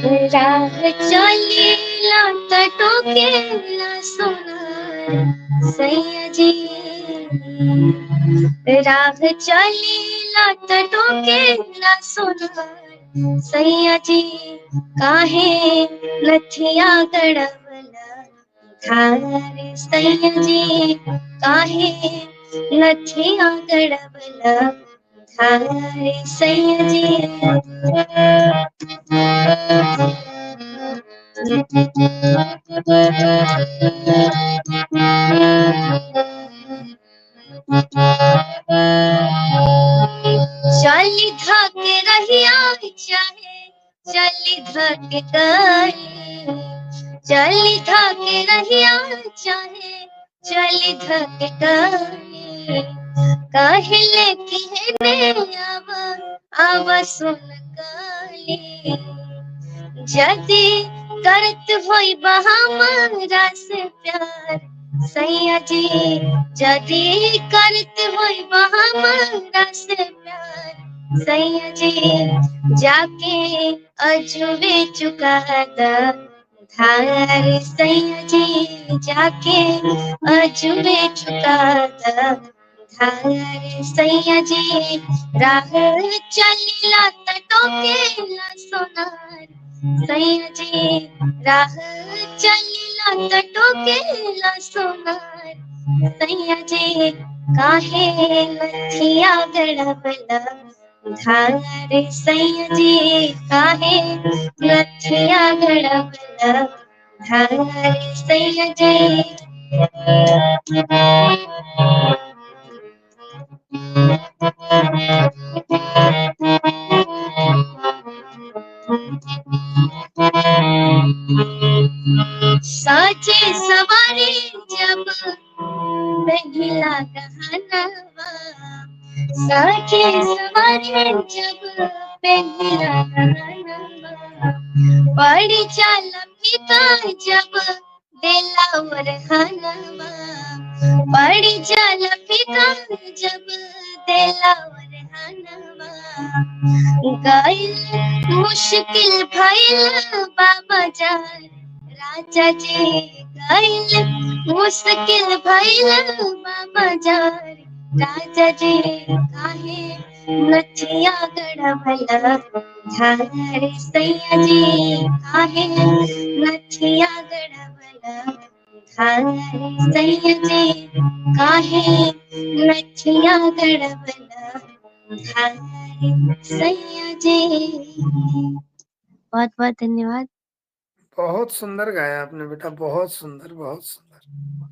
राह चलेला टटोकेला सोनार सैया जी। राह चलेला टटोकेला सोनार सैया जी। काहे नथिया गड़बला धार सैया जी। काहे नथिया गड़बला धार सैया जी। चली धके रहिया चाहे चली धके गली। चली धके रहिया चाहे चली धके गली। कहले कि हे अब सुन काली। जदी करत होई हमरा से प्यार सैया जी। जदी करत होई हमरा से प्यार सैया जी। जाके अजुबे चुका दा धार सैया जी। जाके अजुबे चुका दा धार सैया जी। राह चलेला टटोकेला सोनार सैया जी। राह चलेला टटोकेला सोनार सैया जी। काहे नथिया गड़बला धार सैया जी। काहे नथिया गड़बला धार सैया जी। साजे सवारे जब पहला गहनवा। साजे सवारे जब पहला गहनवा। बड़ी चाल फिका जब देला वरहनवा। बड़ी चाल फिका जब देला वरहनवा। गइल मुश्किल भइल बाबा जान राजा जी। गइल मुश्किल भइल बाबा जान राजा जी। काहे नथिया गड़बला धार सैया जी। काहे नथिया गड़बला धार सैया जी। काहे नथिया गड़बला धार सैया जी। बहुत बहुत धन्यवाद। बहुत सुंदर गाया आपने बेटा, बहुत सुंदर, बहुत सुंदर।